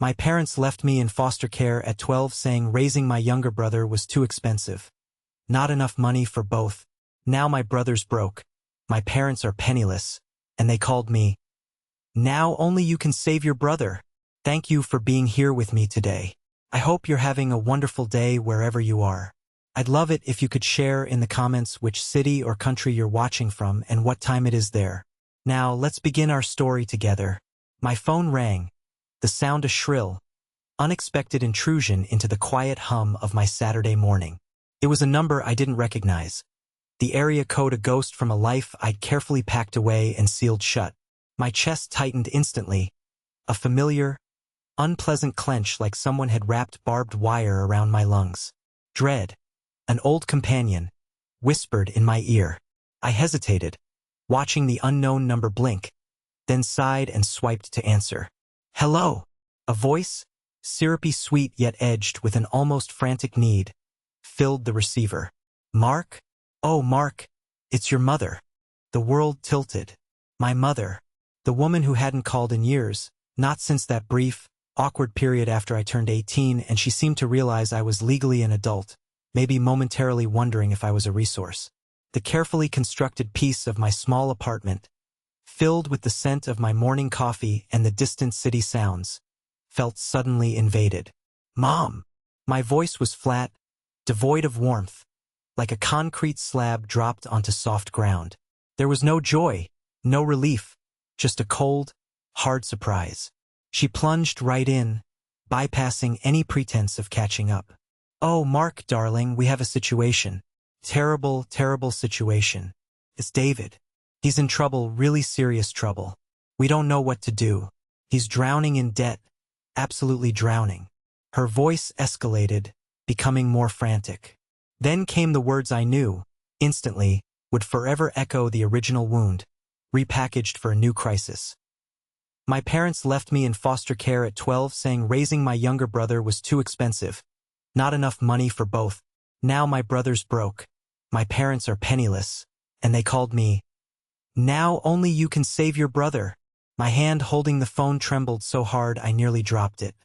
My parents left me in foster care at 12, saying raising my younger brother was too expensive. Not enough money for both. Now my brother's broke. My parents are penniless, and they called me. Now only you can save your brother. Thank you for being here with me today. I hope you're having a wonderful day wherever you are. I'd love it if you could share in the comments which city or country you're watching from and what time it is there. Now let's begin our story together. My phone rang. The sound a shrill, unexpected intrusion into the quiet hum of my Saturday morning. It was a number I didn't recognize. The area code, a ghost from a life I'd carefully packed away and sealed shut. My chest tightened instantly. A familiar, unpleasant clench like someone had wrapped barbed wire around my lungs. Dread, an old companion, whispered in my ear. I hesitated, watching the unknown number blink, then sighed and swiped to answer. Hello. A voice, syrupy sweet yet edged with an almost frantic need, filled the receiver. Mark? Oh, Mark, it's your mother. The world tilted. My mother. The woman who hadn't called in years, not since that brief, awkward period after I turned 18, and she seemed to realize I was legally an adult, maybe momentarily wondering if I was a resource. The carefully constructed piece of my small apartment, filled with the scent of my morning coffee and the distant city sounds, felt suddenly invaded. Mom! My voice was flat, devoid of warmth, like a concrete slab dropped onto soft ground. There was no joy, no relief, just a cold, hard surprise. She plunged right in, bypassing any pretense of catching up. Oh, Mark, darling, we have a situation. Terrible, terrible situation. It's David. He's in trouble, really serious trouble. We don't know what to do. He's drowning in debt, absolutely drowning. Her voice escalated, becoming more frantic. Then came the words I knew, instantly, would forever echo the original wound, repackaged for a new crisis. My parents left me in foster care at 12, saying raising my younger brother was too expensive. Not enough money for both. Now my brother's broke. My parents are penniless, and they called me. Now only you can save your brother. My hand holding the phone trembled so hard I nearly dropped it.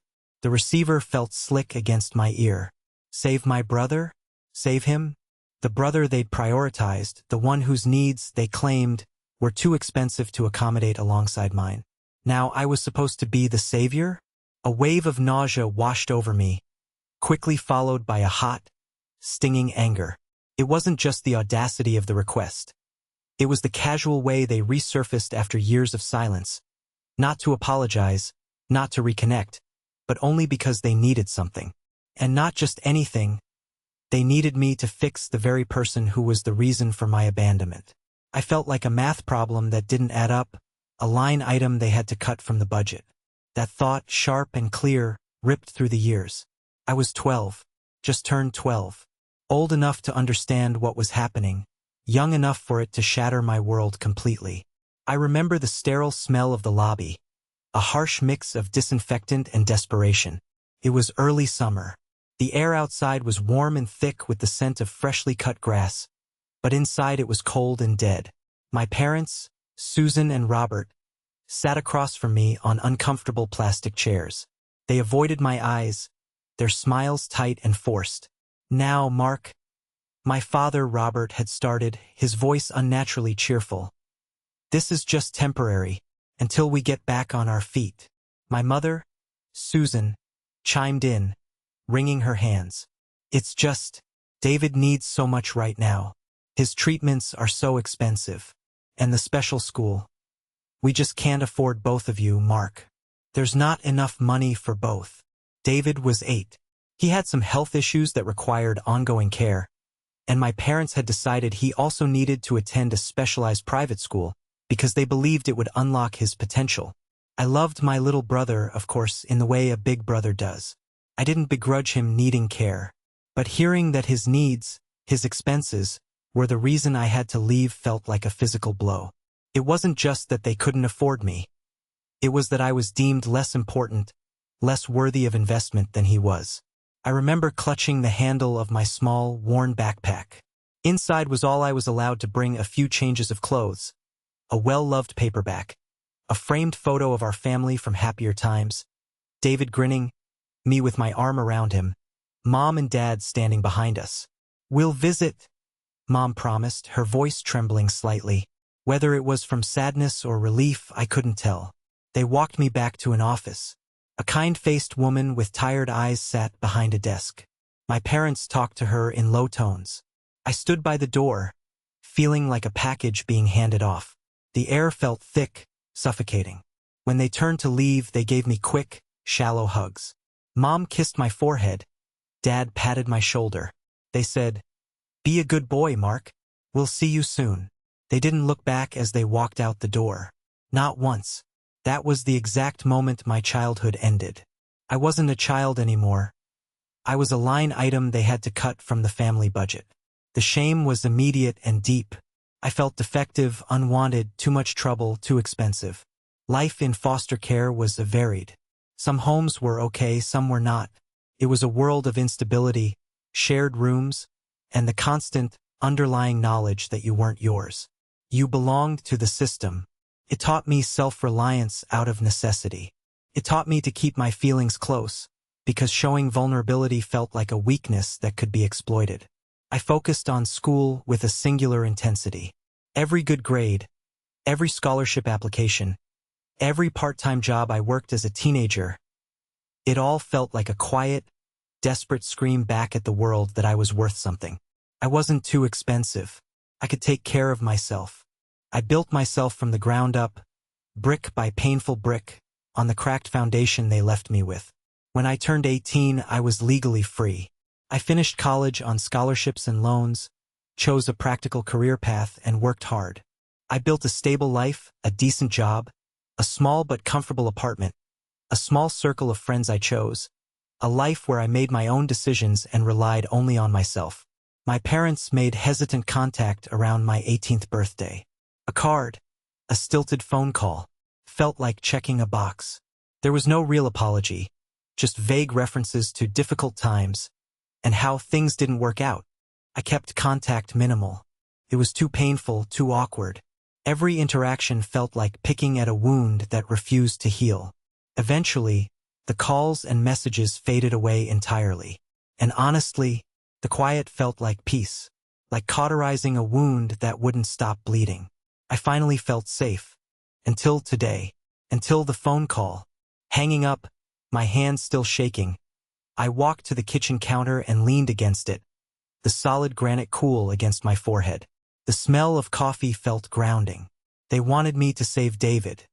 The receiver felt slick against my ear. Save my brother? Save him? The brother they'd prioritized, the one whose needs, they claimed, were too expensive to accommodate alongside mine. Now I was supposed to be the savior? A wave of nausea washed over me, quickly followed by a hot, stinging anger. It wasn't just the audacity of the request. It was the casual way they resurfaced after years of silence. Not to apologize, not to reconnect, but only because they needed something. And not just anything. They needed me to fix the very person who was the reason for my abandonment. I felt like a math problem that didn't add up, a line item they had to cut from the budget. That thought, sharp and clear, ripped through the years. I was 12, just turned 12. Old enough to understand what was happening, young enough for it to shatter my world completely. I remember the sterile smell of the lobby, a harsh mix of disinfectant and desperation. It was early summer. The air outside was warm and thick with the scent of freshly cut grass, but inside it was cold and dead. My parents, Susan and Robert, sat across from me on uncomfortable plastic chairs. They avoided my eyes, their smiles tight and forced. Now, Mark. My father, Robert, had started, his voice unnaturally cheerful. This is just temporary, until we get back on our feet. My mother, Susan, chimed in, wringing her hands. It's just, David needs so much right now. His treatments are so expensive. And the special school. We just can't afford both of you, Mark. There's not enough money for both. David was 8. He had some health issues that required ongoing care, and my parents had decided he also needed to attend a specialized private school because they believed it would unlock his potential. I loved my little brother, of course, in the way a big brother does. I didn't begrudge him needing care, but hearing that his needs, his expenses, were the reason I had to leave felt like a physical blow. It wasn't just that they couldn't afford me. It was that I was deemed less important, less worthy of investment than he was. I remember clutching the handle of my small, worn backpack. Inside was all I was allowed to bring: a few changes of clothes, a well-loved paperback, a framed photo of our family from happier times, David grinning, me with my arm around him, Mom and Dad standing behind us. "We'll visit," Mom promised, her voice trembling slightly. Whether it was from sadness or relief, I couldn't tell. They walked me back to an office. A kind-faced woman with tired eyes sat behind a desk. My parents talked to her in low tones. I stood by the door, feeling like a package being handed off. The air felt thick, suffocating. When they turned to leave, they gave me quick, shallow hugs. Mom kissed my forehead. Dad patted my shoulder. They said, "Be a good boy, Mark. We'll see you soon." They didn't look back as they walked out the door. Not once. That was the exact moment my childhood ended. I wasn't a child anymore. I was a line item they had to cut from the family budget. The shame was immediate and deep. I felt defective, unwanted, too much trouble, too expensive. Life in foster care was varied. Some homes were okay, some were not. It was a world of instability, shared rooms, and the constant, underlying knowledge that you weren't yours. You belonged to the system. It taught me self-reliance out of necessity. It taught me to keep my feelings close, because showing vulnerability felt like a weakness that could be exploited. I focused on school with a singular intensity. Every good grade, every scholarship application, every part-time job I worked as a teenager, it all felt like a quiet, desperate scream back at the world that I was worth something. I wasn't too expensive. I could take care of myself. I built myself from the ground up, brick by painful brick, on the cracked foundation they left me with. When I turned 18, I was legally free. I finished college on scholarships and loans, chose a practical career path, and worked hard. I built a stable life, a decent job, a small but comfortable apartment, a small circle of friends I chose, a life where I made my own decisions and relied only on myself. My parents made hesitant contact around my 18th birthday. A card, a stilted phone call, felt like checking a box. There was no real apology, just vague references to difficult times and how things didn't work out. I kept contact minimal. It was too painful, too awkward. Every interaction felt like picking at a wound that refused to heal. Eventually, the calls and messages faded away entirely. And honestly, the quiet felt like peace, like cauterizing a wound that wouldn't stop bleeding. I finally felt safe. Until today. Until the phone call. Hanging up, my hands still shaking, I walked to the kitchen counter and leaned against it, the solid granite cool against my forehead. The smell of coffee felt grounding. They wanted me to save David.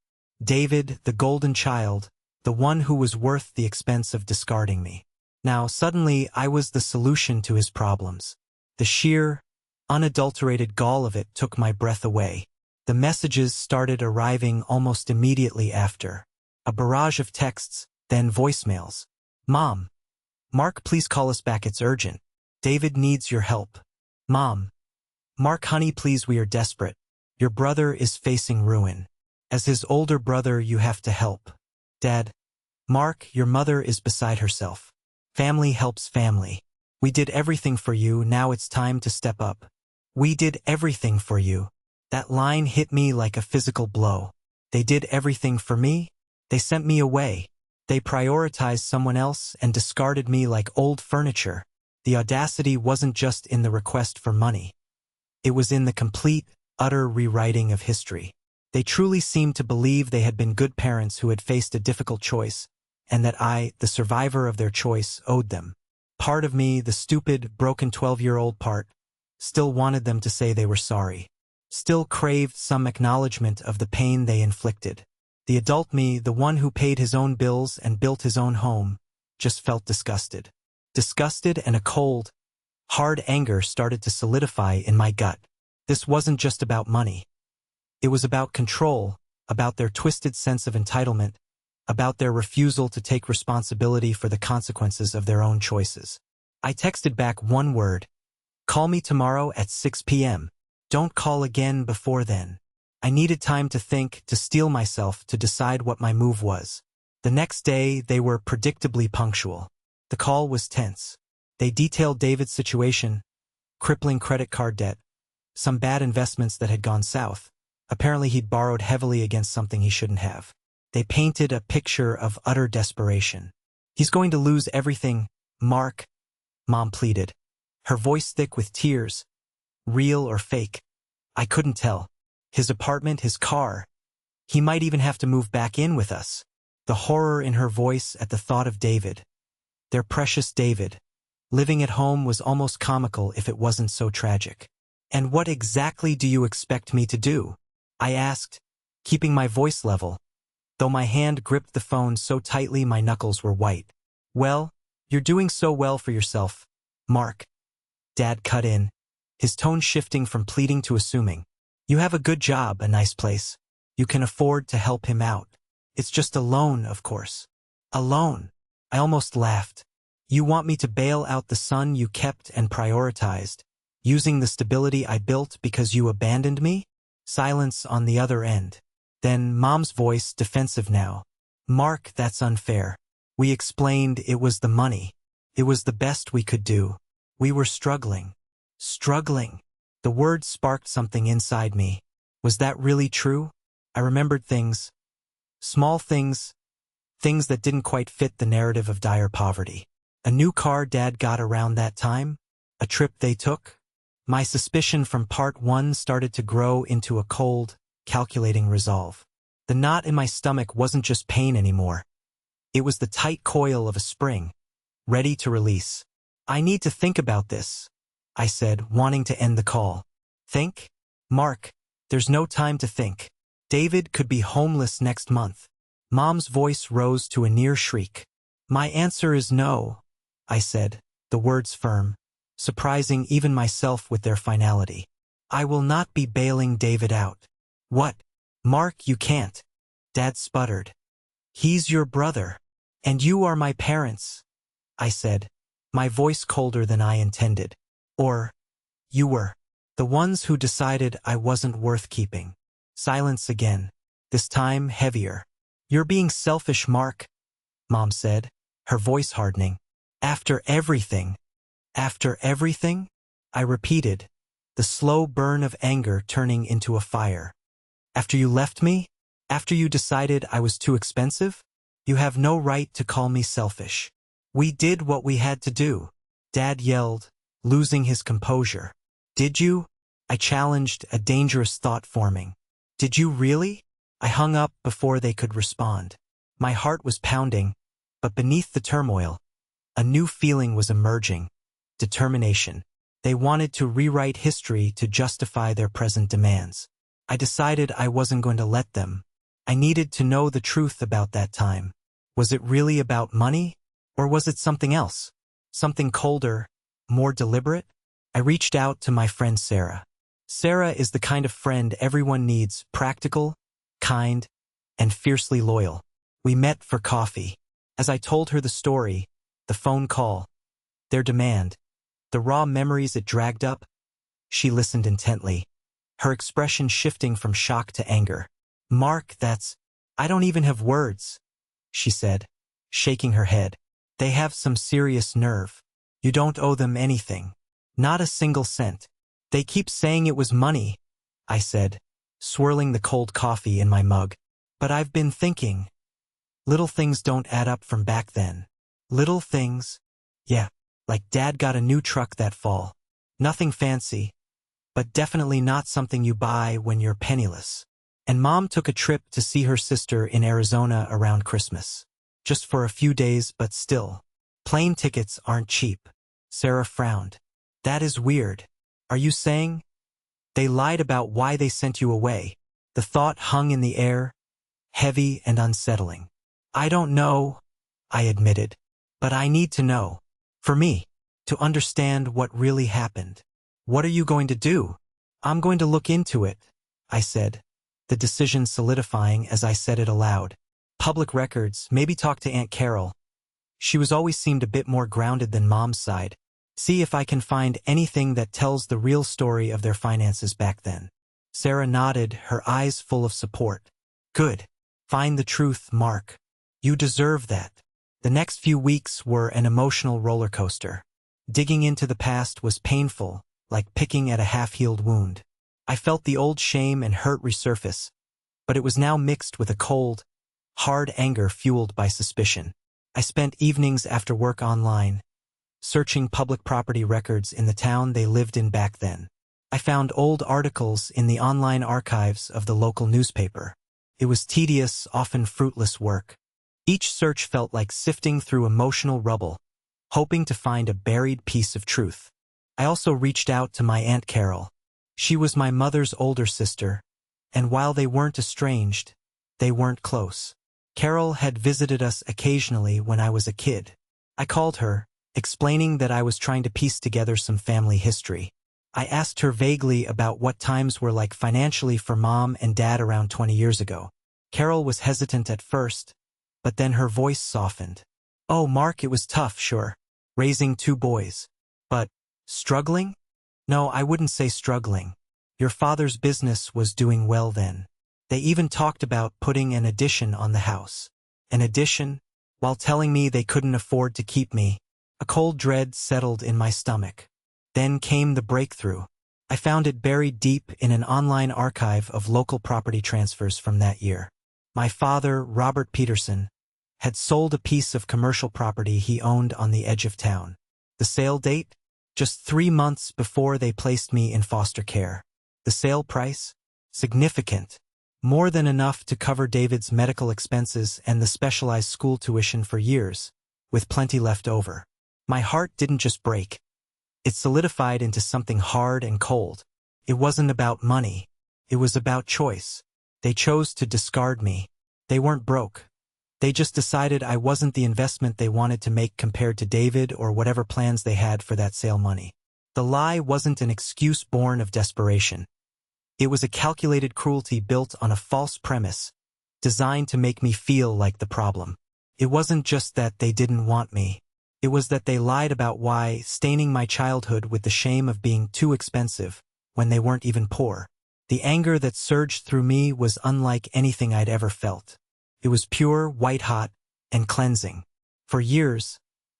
David, the golden child, the one who was worth the expense of discarding me. Now, suddenly, I was the solution to his problems. The sheer, unadulterated gall of it took my breath away. The messages started arriving almost immediately after. A barrage of texts, then voicemails. "Mom. Mark, please call us back, it's urgent. David needs your help. Mom. Mark, honey, please, we are desperate. Your brother is facing ruin. As his older brother, you have to help. Dad. Mark, your mother is beside herself. Family helps family. We did everything for you, now it's time to step up. We did everything for you." That line hit me like a physical blow. They did everything for me? They sent me away. They prioritized someone else and discarded me like old furniture. The audacity wasn't just in the request for money. It was in the complete, utter rewriting of history. They truly seemed to believe they had been good parents who had faced a difficult choice, and that I, the survivor of their choice, owed them. Part of me, the stupid, broken 12-year-old part, still wanted them to say they were sorry. Still craved some acknowledgement of the pain they inflicted. The adult me, the one who paid his own bills and built his own home, just felt disgusted. Disgusted, and a cold, hard anger started to solidify in my gut. This wasn't just about money. It was about control, about their twisted sense of entitlement, about their refusal to take responsibility for the consequences of their own choices. I texted back one word. "Call me tomorrow at 6 p.m. Don't call again before then." I needed time to think, to steel myself, to decide what my move was. The next day, they were predictably punctual. The call was tense. They detailed David's situation, crippling credit card debt, some bad investments that had gone south. Apparently he'd borrowed heavily against something he shouldn't have. They painted a picture of utter desperation. "He's going to lose everything, Mark," Mom pleaded, her voice thick with tears. Real or fake? I couldn't tell. His apartment, his car. He might even have to move back in with us. The horror in her voice at the thought of David. Their precious David. Living at home was almost comical if it wasn't so tragic. "And what exactly do you expect me to do?" I asked, keeping my voice level, though my hand gripped the phone so tightly my knuckles were white. "Well, you're doing so well for yourself, Mark," Dad cut in, his tone shifting from pleading to assuming. "You have a good job, a nice place. You can afford to help him out. It's just a loan, of course." "A loan?" I almost laughed. "You want me to bail out the son you kept and prioritized, using the stability I built because you abandoned me?" Silence on the other end. Then Mom's voice, defensive now. "Mark, that's unfair. We explained it was the money. It was the best we could do. We were struggling." Struggling. The word sparked something inside me. Was that really true? I remembered things. Small things. Things that didn't quite fit the narrative of dire poverty. A new car Dad got around that time? A trip they took? My suspicion from part one started to grow into a cold, calculating resolve. The knot in my stomach wasn't just pain anymore. It was the tight coil of a spring, ready to release. "I need to think about this," I said, wanting to end the call. "Think? Mark, there's no time to think. David could be homeless next month." Mom's voice rose to a near shriek. "My answer is no," I said, the words firm, surprising even myself with their finality. "I will not be bailing David out." "What? Mark, you can't," Dad sputtered. "He's your brother. And you are my parents," I said, my voice colder than I intended. "Or, you were. The ones who decided I wasn't worth keeping." Silence again, this time heavier. "You're being selfish, Mark," Mom said, her voice hardening. "After everything." "After everything?" I repeated, the slow burn of anger turning into a fire. "After you left me? After you decided I was too expensive? You have no right to call me selfish. We did what we had to do," Dad yelled, losing his composure. "Did you?" I challenged, a dangerous thought forming. "Did you really?" I hung up before they could respond. My heart was pounding, but beneath the turmoil, a new feeling was emerging. Determination. They wanted to rewrite history to justify their present demands. I decided I wasn't going to let them. I needed to know the truth about that time. Was it really about money? Or was it something else? Something colder, more deliberate? I reached out to my friend Sarah. Sarah is the kind of friend everyone needs, practical, kind, and fiercely loyal. We met for coffee. As I told her the story, the phone call, their demand, the raw memories it dragged up, she listened intently, her expression shifting from shock to anger. "Mark, I don't even have words," she said, shaking her head. "They have some serious nerve. You don't owe them anything. Not a single cent. They keep saying it was money," I said, swirling the cold coffee in my mug. "But I've been thinking. Little things don't add up from back then." "Little things?" "Yeah, like Dad got a new truck that fall. Nothing fancy, but definitely not something you buy when you're penniless. And Mom took a trip to see her sister in Arizona around Christmas. Just for a few days, but still. Plane tickets aren't cheap." Sarah frowned. "That is weird. Are you saying they lied about why they sent you away?" The thought hung in the air, heavy and unsettling. "I don't know," I admitted, "but I need to know. For me, to understand what really happened." "What are you going to do?" "I'm going to look into it," I said, the decision solidifying as I said it aloud. "Public records, maybe talk to Aunt Carol. She was always seemed a bit more grounded than Mom's side. See if I can find anything that tells the real story of their finances back then." Sarah nodded, her eyes full of support. "Good. Find the truth, Mark. You deserve that." The next few weeks were an emotional roller coaster. Digging into the past was painful, like picking at a half-healed wound. I felt the old shame and hurt resurface, but it was now mixed with a cold, hard anger fueled by suspicion. I spent evenings after work online, searching public property records in the town they lived in back then. I found old articles in the online archives of the local newspaper. It was tedious, often fruitless work. Each search felt like sifting through emotional rubble, hoping to find a buried piece of truth. I also reached out to my Aunt Carol. She was my mother's older sister, and while they weren't estranged, they weren't close. Carol had visited us occasionally when I was a kid. I called her, explaining that I was trying to piece together some family history. I asked her vaguely about what times were like financially for Mom and Dad around 20 years ago. Carol was hesitant at first, but then her voice softened. "Oh, Mark, it was tough, sure. Raising 2 boys. But, struggling? No, I wouldn't say struggling. Your father's business was doing well then. They even talked about putting an addition on the house." An addition? While telling me they couldn't afford to keep me, a cold dread settled in my stomach. Then came the breakthrough. I found it buried deep in an online archive of local property transfers from that year. My father, Robert Peterson, had sold a piece of commercial property he owned on the edge of town. The sale date? Just 3 months before they placed me in foster care. The sale price? Significant. More than enough to cover David's medical expenses and the specialized school tuition for years, with plenty left over. My heart didn't just break. It solidified into something hard and cold. It wasn't about money. It was about choice. They chose to discard me. They weren't broke. They just decided I wasn't the investment they wanted to make compared to David or whatever plans they had for that sale money. The lie wasn't an excuse born of desperation. It was a calculated cruelty built on a false premise, designed to make me feel like the problem. It wasn't just that they didn't want me. It was that they lied about why, staining my childhood with the shame of being too expensive when they weren't even poor. The anger that surged through me was unlike anything I'd ever felt. It was pure, white-hot, and cleansing. For years,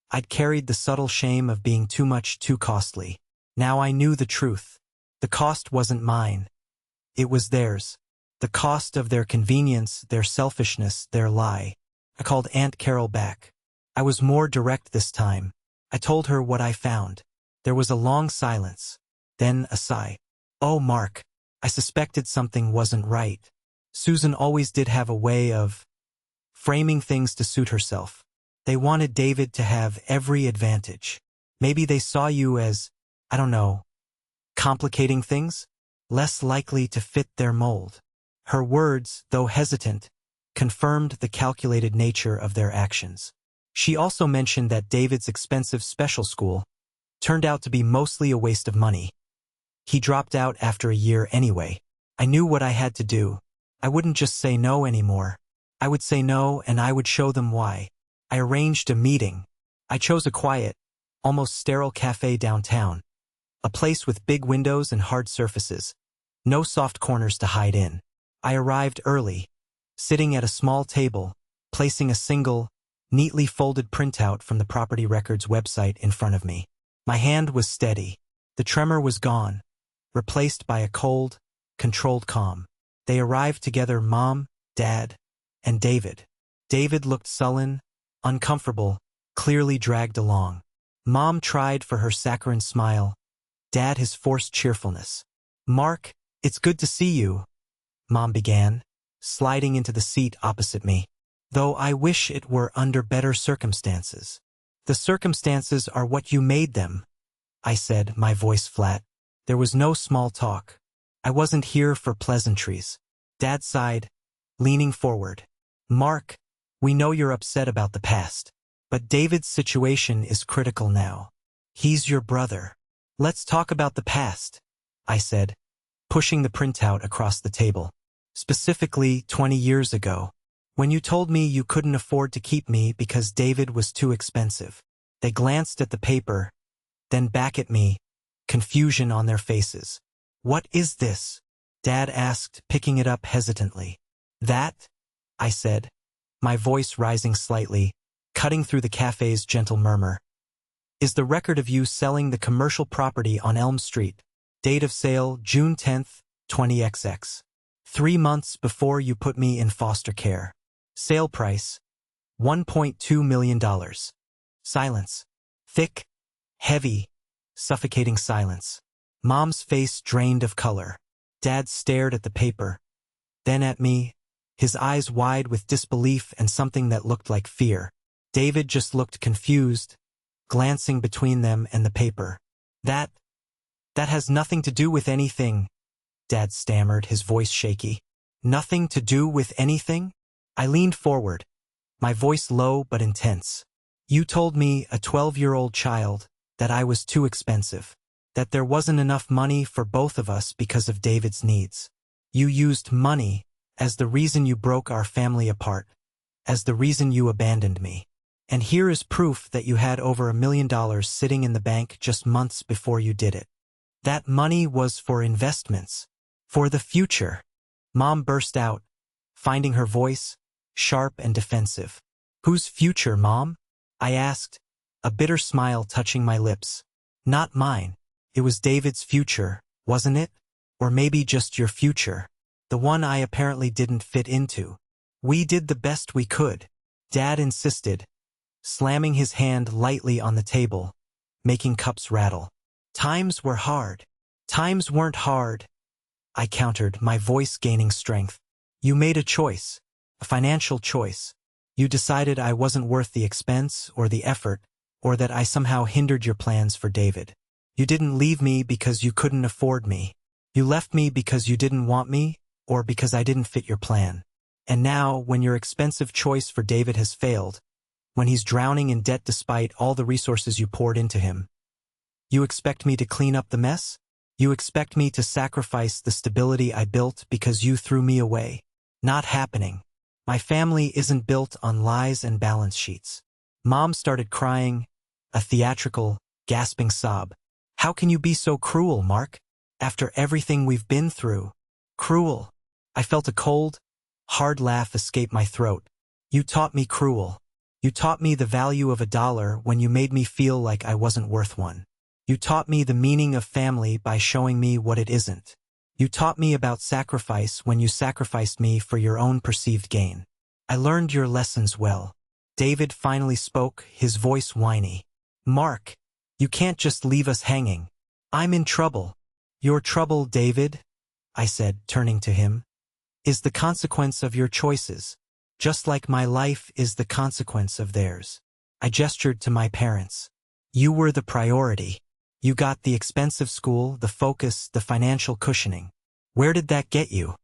I'd carried the subtle shame of being too much, too costly. Now I knew the truth. The cost wasn't mine. It was theirs. The cost of their convenience, their selfishness, their lie. I called Aunt Carol back. I was more direct this time. I told her what I found. There was a long silence, then a sigh. "Oh, Mark, I suspected something wasn't right." Susan always did have a way of framing things to suit herself. They wanted David to have every advantage. Maybe they saw you as, I don't know, complicating things, less likely to fit their mold. Her words, though hesitant, confirmed the calculated nature of their actions. She also mentioned that David's expensive special school turned out to be mostly a waste of money. He dropped out after a year anyway. I knew what I had to do. I wouldn't just say no anymore. I would say no, and I would show them why. I arranged a meeting. I chose a quiet, almost sterile cafe downtown. A place with big windows and hard surfaces. No soft corners to hide in. I arrived early, sitting at a small table, placing a single, neatly folded printout from the property records website in front of me. My hand was steady. The tremor was gone, replaced by a cold, controlled calm. They arrived together, Mom, Dad, and David. David looked sullen, uncomfortable, clearly dragged along. Mom tried for her saccharine smile. Dad his forced cheerfulness. "Mark, it's good to see you," Mom began, sliding into the seat opposite me. "Though I wish it were under better circumstances." "The circumstances are what you made them," I said, my voice flat. There was no small talk. I wasn't here for pleasantries. Dad sighed, leaning forward. "Mark, we know you're upset about the past, but David's situation is critical now. He's your brother. Let's talk about the past," I said, pushing the printout across the table. "Specifically 20 years ago. When you told me you couldn't afford to keep me because David was too expensive." They glanced at the paper, then back at me, confusion on their faces. "What is this?" Dad asked, picking it up hesitantly. "That," I said, my voice rising slightly, cutting through the cafe's gentle murmur, "is the record of you selling the commercial property on Elm Street. Date of sale, June 10th, 20XX. 3 months before you put me in foster care. Sale price, $1.2 million. Silence. Thick, heavy, suffocating silence. Mom's face drained of color. Dad stared at the paper, then at me, his eyes wide with disbelief and something that looked like fear. David just looked confused, glancing between them and the paper. That has nothing to do with anything, Dad stammered, his voice shaky. Nothing to do with anything? I leaned forward, my voice low but intense. You told me, a 12-year-old child, that I was too expensive, that there wasn't enough money for both of us because of David's needs. You used money as the reason you broke our family apart, as the reason you abandoned me. And here is proof that you had over $1 million sitting in the bank just months before you did it. That money was for investments, for the future. Mom burst out, finding her voice sharp and defensive. Whose future, Mom? I asked, a bitter smile touching my lips. Not mine. It was David's future, wasn't it? Or maybe just your future. The one I apparently didn't fit into. We did the best we could, Dad insisted, slamming his hand lightly on the table, making cups rattle. Times were hard. Times weren't hard, I countered, my voice gaining strength. You made a choice, a financial choice. You decided I wasn't worth the expense or the effort, or that I somehow hindered your plans for David. You didn't leave me because you couldn't afford me. You left me because you didn't want me, or because I didn't fit your plan. And now, when your expensive choice for David has failed, when he's drowning in debt despite all the resources you poured into him, you expect me to clean up the mess? You expect me to sacrifice the stability I built because you threw me away? Not happening. My family isn't built on lies and balance sheets. Mom started crying, a theatrical, gasping sob. How can you be so cruel, Mark? After everything we've been through. Cruel. I felt a cold, hard laugh escape my throat. You taught me cruel. You taught me the value of $1 when you made me feel like I wasn't worth one. You taught me the meaning of family by showing me what it isn't. You taught me about sacrifice when you sacrificed me for your own perceived gain. I learned your lessons well. David finally spoke, his voice whiny. Mark, you can't just leave us hanging. I'm in trouble. Your trouble, David, I said, turning to him, is the consequence of your choices, just like my life is the consequence of theirs. I gestured to my parents. You were the priority. You got the expensive school, the focus, the financial cushioning. Where did that get you?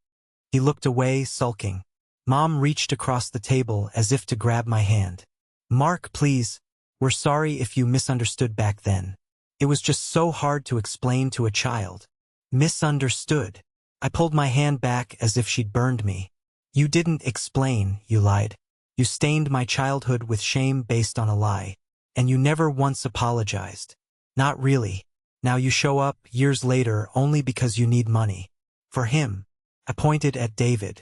He looked away, sulking. Mom reached across the table as if to grab my hand. Mark, please, we're sorry if you misunderstood back then. It was just so hard to explain to a child. Misunderstood. I pulled my hand back as if she'd burned me. You didn't explain, you lied. You stained my childhood with shame based on a lie. And you never once apologized. Not really. Now you show up, years later, only because you need money. For him. I pointed at David.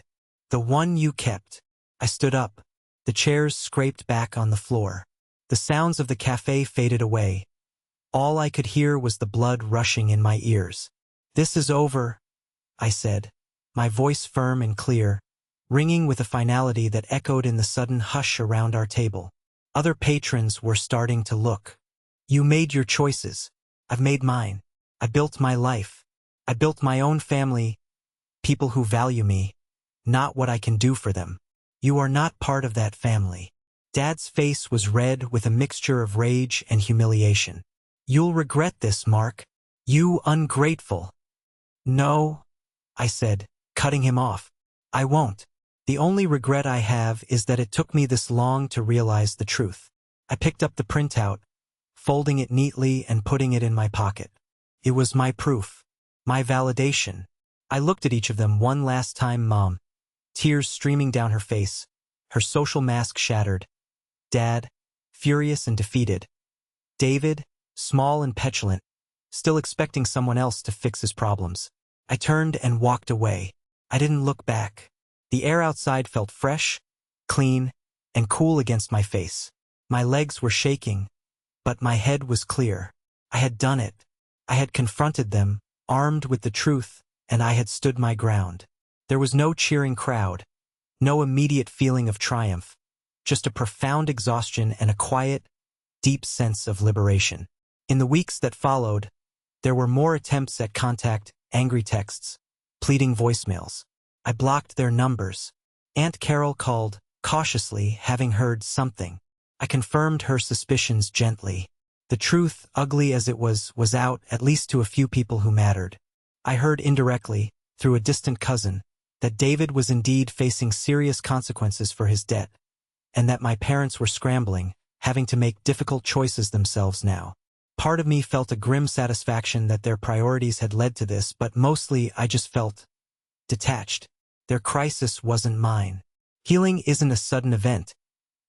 The one you kept. I stood up. The chairs scraped back on the floor. The sounds of the cafe faded away. All I could hear was the blood rushing in my ears. This is over, I said, my voice firm and clear, ringing with a finality that echoed in the sudden hush around our table. Other patrons were starting to look. You made your choices. I've made mine. I built my life. I built my own family, people who value me, not what I can do for them. You are not part of that family. Dad's face was red with a mixture of rage and humiliation. You'll regret this, Mark. You ungrateful. No, I said, cutting him off. I won't. The only regret I have is that it took me this long to realize the truth. I picked up the printout, folding it neatly and putting it in my pocket. It was my proof, my validation. I looked at each of them one last time, Mom, tears streaming down her face, her social mask shattered. Dad, furious and defeated. David, small and petulant, still expecting someone else to fix his problems. I turned and walked away. I didn't look back. The air outside felt fresh, clean, and cool against my face. My legs were shaking, but my head was clear. I had done it. I had confronted them, armed with the truth, and I had stood my ground. There was no cheering crowd, No immediate feeling of triumph, just a profound exhaustion and a quiet, deep sense of liberation. In the weeks that followed, there were more attempts at contact, angry texts, pleading voicemails. I blocked their numbers. Aunt Carol called, cautiously, having heard something. I confirmed her suspicions gently. The truth, ugly as it was out, at least to a few people who mattered. I heard indirectly, through a distant cousin, that David was indeed facing serious consequences for his debt, and that my parents were scrambling, having to make difficult choices themselves now. Part of me felt a grim satisfaction that their priorities had led to this, but mostly I just felt detached. Their crisis wasn't mine. Healing isn't a sudden event.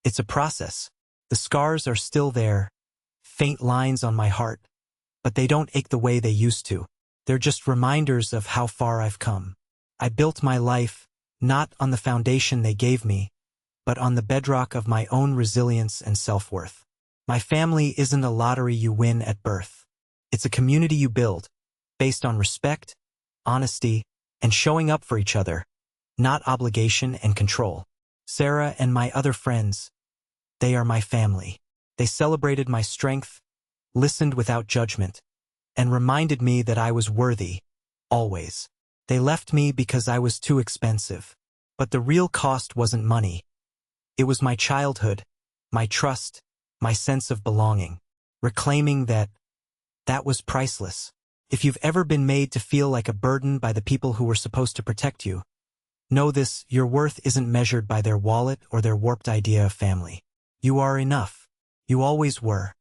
It's a process. The scars are still there, faint lines on my heart, but they don't ache the way they used to. They're just reminders of how far I've come. I built my life, not on the foundation they gave me, but on the bedrock of my own resilience and self-worth. My family isn't a lottery you win at birth. It's a community you build, based on respect, honesty, and showing up for each other, not obligation and control. Sarah and my other friends, they are my family. They celebrated my strength, listened without judgment, and reminded me that I was worthy, always. They left me because I was too expensive. But the real cost wasn't money. It was my childhood, my trust, my sense of belonging. Reclaiming that was priceless. If you've ever been made to feel like a burden by the people who were supposed to protect you, know this: your worth isn't measured by their wallet or their warped idea of family. You are enough. You always were.